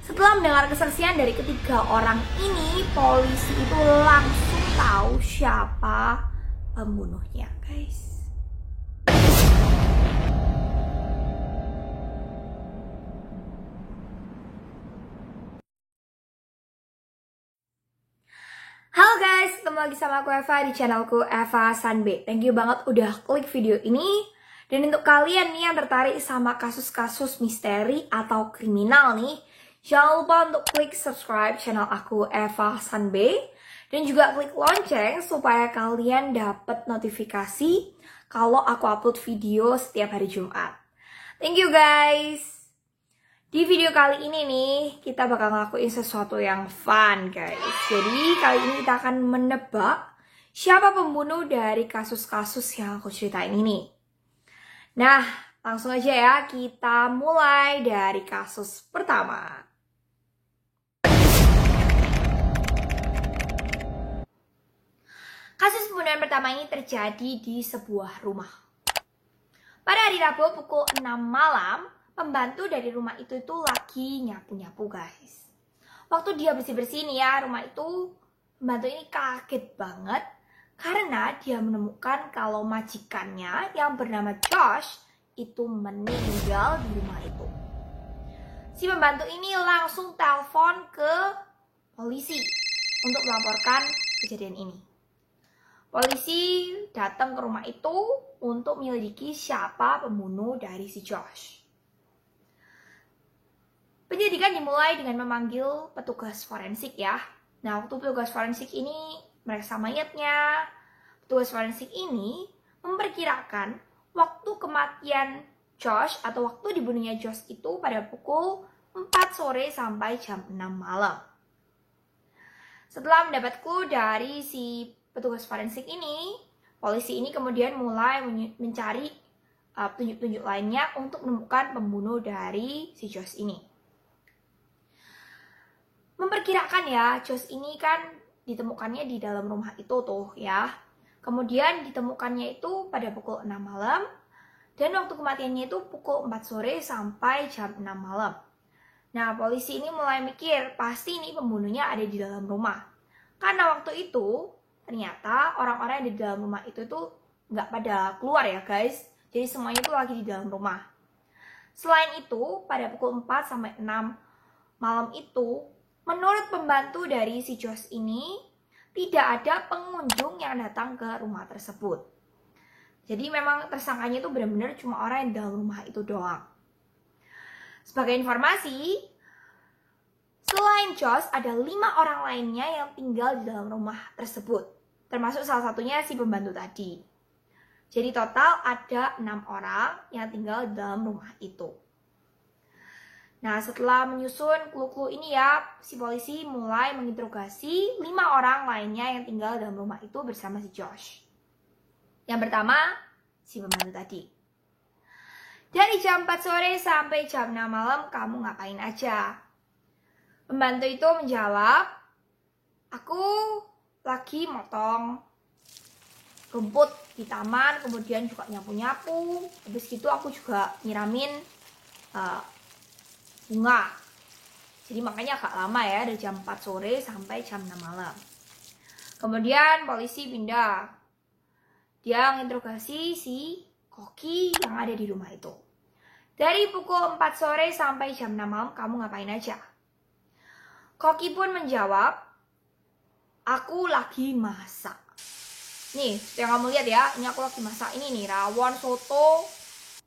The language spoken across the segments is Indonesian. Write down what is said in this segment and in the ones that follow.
Setelah mendengar kesaksian dari ketiga orang ini, polisi itu langsung tahu siapa pembunuhnya, guys. Halo guys, ketemu lagi sama aku Eva di channelku Eva Sanbe. Thank you banget udah klik video ini. Dan untuk kalian nih yang tertarik sama kasus-kasus misteri atau kriminal nih, jangan lupa untuk klik subscribe channel aku Eva Sanbe. Dan juga klik lonceng supaya kalian dapat notifikasi kalau aku upload video setiap hari Jumat. Thank you guys. Di video kali ini nih, kita bakal ngelakuin sesuatu yang fun guys. Jadi kali ini kita akan menebak siapa pembunuh dari kasus-kasus yang aku ceritain ini. Nah, langsung aja ya, kita mulai dari kasus pertama. Kasus pembunuhan pertama ini terjadi di sebuah rumah. Pada hari Rabu pukul 6 malam, pembantu dari rumah itu lagi nyapu-nyapu guys. Waktu dia bersih-bersih nih ya rumah itu, pembantu ini kaget banget karena dia menemukan kalau majikannya yang bernama Josh itu meninggal di rumah itu. Si pembantu ini langsung telepon ke polisi untuk melaporkan kejadian ini. Polisi datang ke rumah itu untuk menyelidiki siapa pembunuh dari si Josh. Penyelidikan dimulai dengan memanggil petugas forensik ya. Nah, waktu petugas forensik ini meriksa mayatnya, petugas forensik ini memperkirakan waktu kematian Josh atau waktu dibunuhnya Josh itu pada pukul 4 sore sampai jam 6 malam. Setelah mendapat clue dari si petugas forensik ini, polisi ini kemudian mulai mencari petunjuk-petunjuk lainnya untuk menemukan pembunuh dari si Josh ini. Memperkirakan ya, Josh ini kan ditemukannya di dalam rumah itu tuh ya. Kemudian ditemukannya itu pada pukul 6 malam dan waktu kematiannya itu pukul 4 sore sampai jam 6 malam. Nah, polisi ini mulai mikir pasti ini pembunuhnya ada di dalam rumah. Karena waktu itu ternyata orang-orang yang di dalam rumah itu tuh nggak pada keluar ya guys. Jadi semuanya tuh lagi di dalam rumah. Selain itu, pada pukul 4 sampai 6 malam itu, menurut pembantu dari si Josh ini, tidak ada pengunjung yang datang ke rumah tersebut. Jadi memang tersangkanya itu benar-benar cuma orang yang di dalam rumah itu doang. Sebagai informasi, selain Josh, ada 5 orang lainnya yang tinggal di dalam rumah tersebut. Termasuk salah satunya si pembantu tadi. Jadi total ada 6 orang yang tinggal di dalam rumah itu. Nah, setelah menyusun clue-clue ini ya, si polisi mulai menginterogasi 5 orang lainnya yang tinggal dalam rumah itu bersama si Josh. Yang pertama, si pembantu tadi. Dari jam 4 sore sampai jam 6 malam kamu ngapain aja? Pembantu itu menjawab, aku lagi motong rumput di taman, kemudian juga nyapu-nyapu. Habis gitu aku juga nyiramin bunga. Jadi makanya agak lama ya, dari jam 4 sore sampai jam 6 malam. Kemudian polisi pindah. Dia menginterogasi si koki yang ada di rumah itu. Dari pukul 4 sore sampai jam 6 malam kamu ngapain aja? Koki pun menjawab, aku lagi masak. Nih, yang kamu lihat ya, ini aku lagi masak ini nih, rawon soto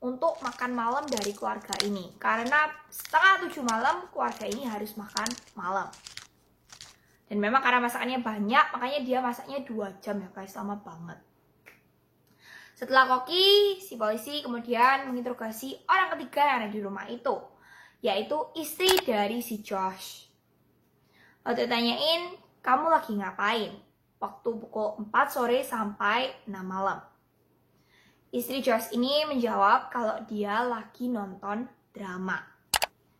untuk makan malam dari keluarga ini. Karena setengah 7 malam, keluarga ini harus makan malam. Dan memang karena masakannya banyak, makanya dia masaknya 2 jam ya guys, lama banget. Setelah koki, si polisi kemudian menginterogasi orang ketiga yang ada di rumah itu, yaitu istri dari si Josh. Waktu ditanyain, kamu lagi ngapain? Waktu pukul 4 sore sampai 6 malam. Istri Josh ini menjawab kalau dia lagi nonton drama.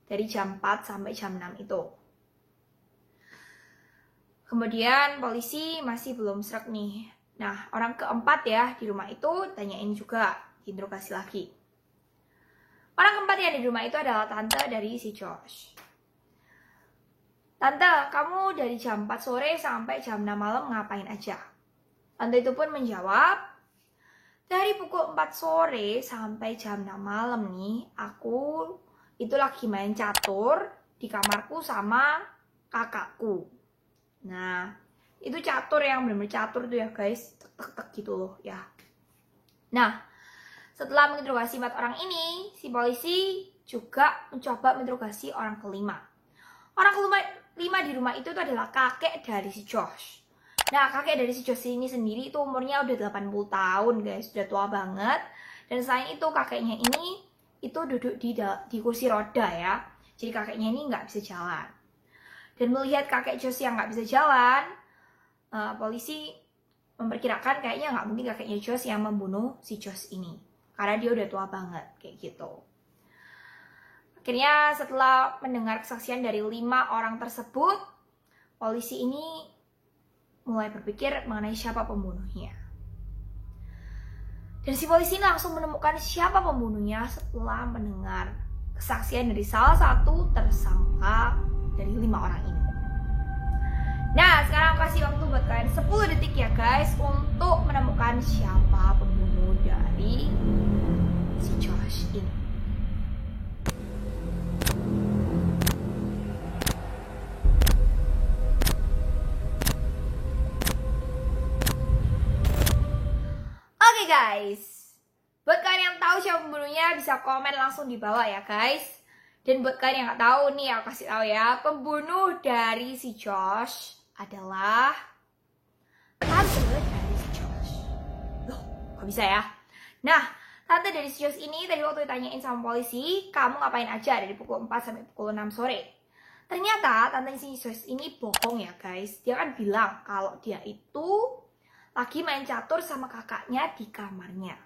Dari jam 4 sampai jam 6 itu. Kemudian polisi masih belum sreg nih. Nah, orang keempat ya di rumah itu tanyain juga, diinterogasi lagi. Orang keempat yang di rumah itu adalah tante dari si Josh. "Tante, kamu dari jam 4 sore sampai jam 6 malam ngapain aja?" Tante itu pun menjawab, "Dari pukul 4 sore sampai jam 6 malam nih, aku itu lagi main catur di kamarku sama kakakku." Nah, itu catur yang bener-bener catur tuh ya guys, tek-tek gitu loh ya. Nah, setelah menginterogasi 4 orang ini, si polisi juga mencoba menginterogasi orang kelima. Orang kelima di rumah itu tuh adalah kakek dari si Josh. Nah, kakek dari si Josh ini sendiri itu umurnya udah 80 tahun guys, udah tua banget. Dan selain itu kakeknya ini itu duduk di kursi roda ya. Jadi kakeknya ini nggak bisa jalan. Dan melihat kakek Josh yang nggak bisa jalan, polisi memperkirakan kayaknya nggak mungkin kakeknya Josh yang membunuh si Josh ini. Karena dia udah tua banget, kayak gitu. Akhirnya setelah mendengar kesaksian dari 5 orang tersebut, polisi ini mulai berpikir mengenai siapa pembunuhnya. Dan si polisi ini langsung menemukan siapa pembunuhnya setelah mendengar kesaksian dari salah satu tersangka dari 5 orang ini. Nah, sekarang aku kasih waktu buat kalian 10 detik ya guys untuk menemukan siapa pembunuh dari si Josh ini. Oke guys, buat kalian yang tahu siapa pembunuhnya bisa komen langsung di bawah ya guys. Dan buat kalian yang nggak tahu nih, aku kasih tahu ya, pembunuh dari si Josh adalah tante dari si Josh. Loh, kok bisa ya? Nah, tante dari si Josh ini tadi waktu ditanyain sama polisi, "Kamu ngapain aja dari pukul 4 sampai pukul 6 sore?" Ternyata tante si Josh ini bohong ya guys. Dia kan bilang kalau dia itu lagi main catur sama kakaknya di kamarnya.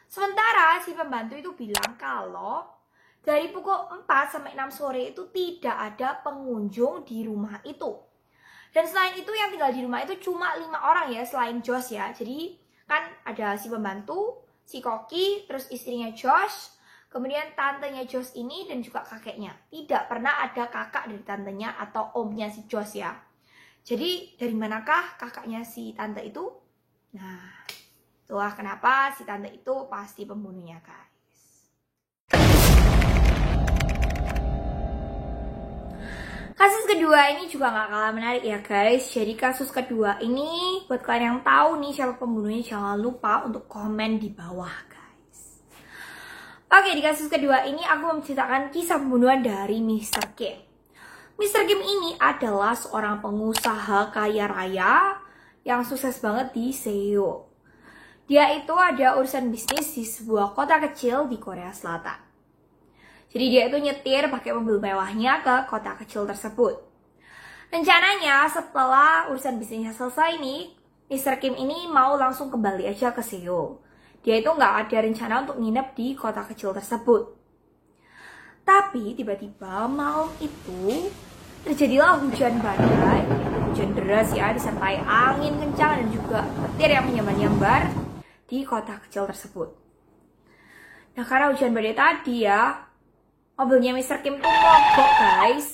Sementara si pembantu itu bilang kalau dari pukul 4 sampai 6 sore itu tidak ada pengunjung di rumah itu. Dan selain itu yang tinggal di rumah itu cuma 5 orang ya selain Josh ya. Jadi kan ada si pembantu, si Koki, terus istrinya Josh, kemudian tantenya Josh ini dan juga kakeknya. Tidak pernah ada kakak dari tantenya atau omnya si Josh ya. Jadi dari manakah kakaknya si tante itu? Nah, itulah kenapa si tante itu pasti pembunuhnya guys. Kasus kedua ini juga gak kalah menarik ya guys. Jadi kasus kedua ini buat kalian yang tahu nih siapa pembunuhnya, jangan lupa untuk komen di bawah guys. Oke, di kasus kedua ini aku menceritakan kisah pembunuhan dari Mr. Kim. Mr. Kim ini adalah seorang pengusaha kaya raya yang sukses banget di Seoul. Dia itu ada urusan bisnis di sebuah kota kecil di Korea Selatan. Jadi dia itu nyetir pakai mobil mewahnya ke kota kecil tersebut. Rencananya setelah urusan bisnisnya selesai nih, Mr. Kim ini mau langsung kembali aja ke Seoul. Dia itu nggak ada rencana untuk nginep di kota kecil tersebut. Tapi tiba-tiba malam itu terjadilah hujan badai, hujan deras ya, disertai angin kencang dan juga petir yang menyambar-nyambar di kota kecil tersebut. Nah, karena hujan badai tadi ya, mobilnya Mr. Kim tuh mogok guys.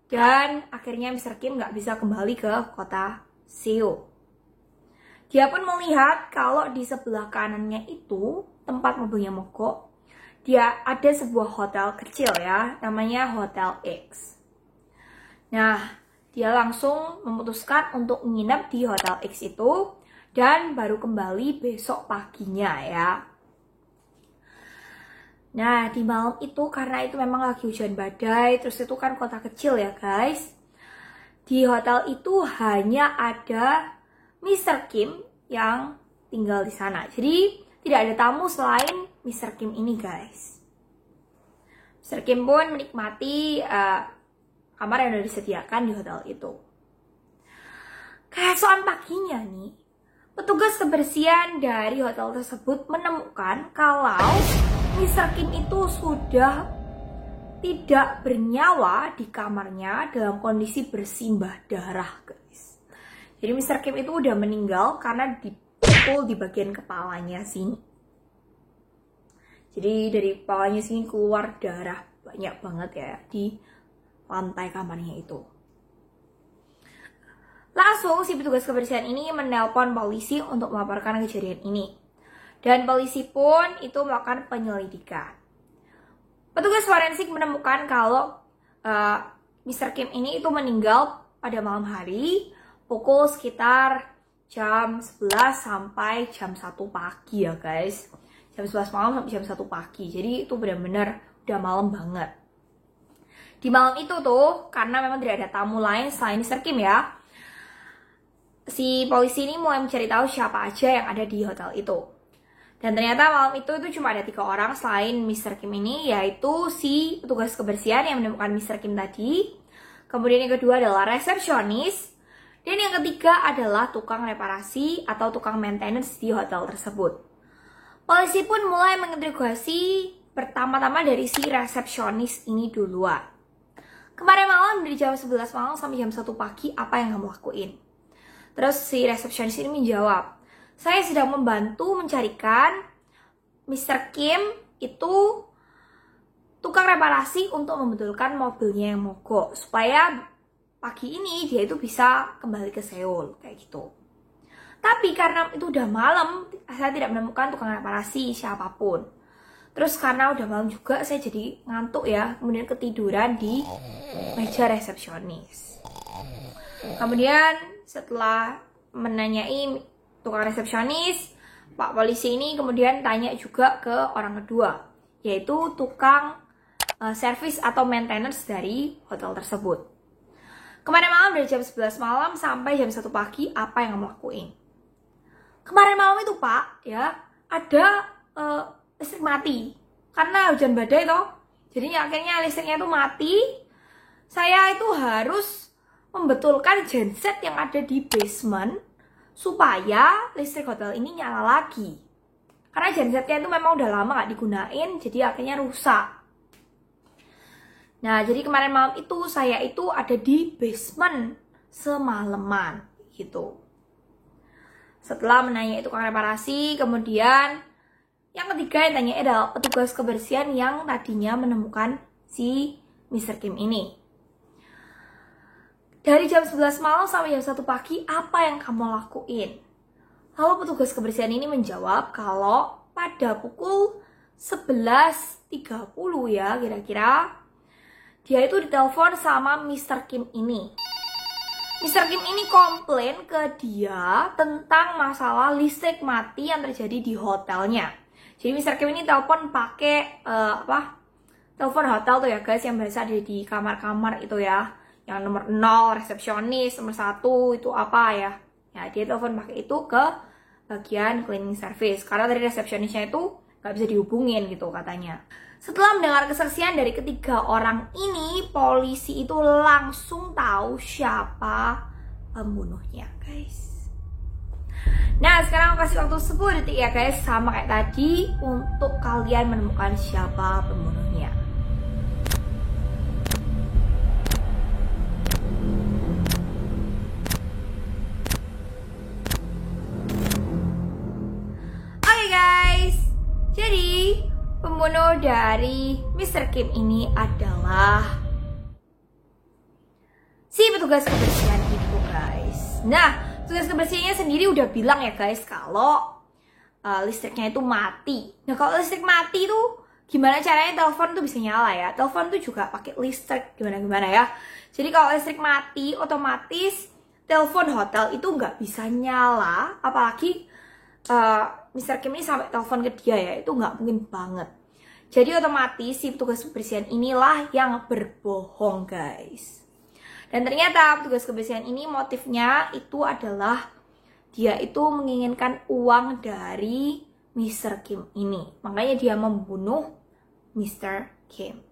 Dan akhirnya Mr. Kim nggak bisa kembali ke kota Seoul. Dia pun melihat kalau di sebelah kanannya itu, tempat mobilnya mogok, dia ada sebuah hotel kecil ya, namanya Hotel X. Nah, dia langsung memutuskan untuk nginep di Hotel X itu dan baru kembali besok paginya ya. Nah, di malam itu karena itu memang lagi hujan badai, terus itu kan kota kecil ya guys. Di hotel itu hanya ada Mr. Kim yang tinggal di sana. Jadi tidak ada tamu selain Mr. Kim ini guys. Mr. Kim pun menikmati kamar yang sudah disediakan di hotel itu. Keesokan paginya nih, petugas kebersihan dari hotel tersebut menemukan kalau Mr. Kim itu sudah tidak bernyawa di kamarnya dalam kondisi bersimbah darah guys. Jadi Mr. Kim itu udah meninggal karena dipukul di bagian kepalanya sini. Jadi dari kepalanya sini keluar darah banyak banget ya di lantai kamarnya itu. langsung si petugas kebersihan ini menelpon polisi untuk melaporkan kejadian ini. Dan polisi pun itu melakukan penyelidikan. Petugas forensik menemukan kalau Mr. Kim ini itu meninggal pada malam hari pukul sekitar jam 11 sampai jam 1 pagi ya guys. Jam 11 malam sampai jam 1 pagi. Jadi itu benar-benar udah malam banget. Di malam itu tuh, karena memang tidak ada tamu lain selain Mr. Kim ya, si polisi ini mulai mencari tahu siapa aja yang ada di hotel itu. Dan ternyata malam itu cuma ada 3 orang selain Mr. Kim ini, yaitu si petugas kebersihan yang menemukan Mr. Kim tadi. Kemudian yang kedua adalah resepsionis. Dan yang ketiga adalah tukang reparasi atau tukang maintenance di hotel tersebut. Polisi pun mulai menginterogasi pertama-tama dari si resepsionis ini duluan. Kemarin malam dari jam 11 malam sampai jam 1 pagi apa yang kamu lakuin? Terus si resepsionis ini menjawab, saya sedang membantu mencarikan Mr. Kim itu tukang reparasi untuk membetulkan mobilnya yang mogok. Supaya pagi ini dia itu bisa kembali ke Seoul, kayak gitu. Tapi karena itu udah malam, saya tidak menemukan tukang reparasi siapapun. Terus karena udah malam juga, saya jadi ngantuk ya. Kemudian ketiduran di meja resepsionis. Kemudian setelah menanyai tukang resepsionis, Pak polisi ini kemudian tanya juga ke orang kedua, yaitu tukang servis atau maintenance dari hotel tersebut. Kemarin malam dari jam 11 malam sampai jam 1 pagi, apa yang kamu lakuin? Kemarin malam itu Pak, ya ada listrik mati. Karena hujan badai toh. Jadi akhirnya listriknya itu mati. Saya itu harus membetulkan genset yang ada di basement supaya listrik hotel ini nyala lagi. Karena gensetnya itu memang udah lama gak digunain, jadi akhirnya rusak. Nah, jadi kemarin malam itu saya itu ada di basement semalaman gitu. Setelah menanya tukang reparasi, kemudian yang ketiga yang tanya adalah petugas kebersihan yang tadinya menemukan si Mr. Kim ini. Dari jam 11 malam sampai jam 1 pagi, apa yang kamu lakuin? Lalu petugas kebersihan ini menjawab kalau pada pukul 11.30 ya kira-kira, dia itu ditelepon sama Mr. Kim ini. Mr. Kim ini komplain ke dia tentang masalah listrik mati yang terjadi di hotelnya. Jadi Mr. Kim ini telepon pakai telepon hotel tuh ya guys, yang biasa ada di kamar-kamar itu ya. Yang nomor 0 resepsionis, nomor 1 itu apa ya. Ya dia telepon pakai itu ke bagian cleaning service. Karena dari resepsionisnya itu gak bisa dihubungin gitu katanya. Setelah mendengar kesaksian dari ketiga orang ini, polisi itu langsung tahu siapa pembunuhnya guys. Nah sekarang aku kasih waktu 10 detik ya guys, sama kayak tadi, untuk kalian menemukan siapa pembunuhnya. Oke guys, jadi pembunuh dari Mr. Kim ini adalah si petugas kebersihan itu guys. Nah, petugas kebersihannya sendiri udah bilang ya guys kalau listriknya itu mati. Nah, kalau listrik mati tuh gimana caranya telepon tuh bisa nyala ya? Telepon tuh juga pakai listrik gimana ya. Jadi kalau listrik mati otomatis telepon hotel itu nggak bisa nyala, apalagi Mr. Kim ini sampai telepon ke dia ya, itu nggak mungkin banget. Jadi otomatis si petugas kebersihan inilah yang berbohong guys. Dan ternyata petugas kebersihan ini motifnya itu adalah dia itu menginginkan uang dari Mr. Kim ini. Makanya dia membunuh Mr. Kim.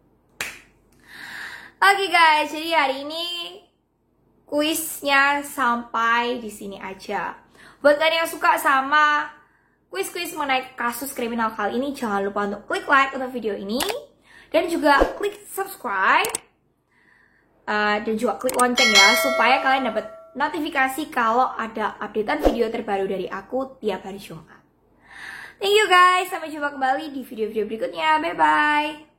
Oke guys, jadi hari ini kuisnya sampai di sini aja. Buat kalian yang suka sama kuis-kuis mengenai kasus kriminal kali ini, jangan lupa untuk klik like untuk video ini. Dan juga klik subscribe. Dan juga klik lonceng ya, supaya kalian dapat notifikasi kalau ada updatean video terbaru dari aku tiap hari Jumat. Thank you guys, sampai jumpa kembali di video-video berikutnya. Bye-bye.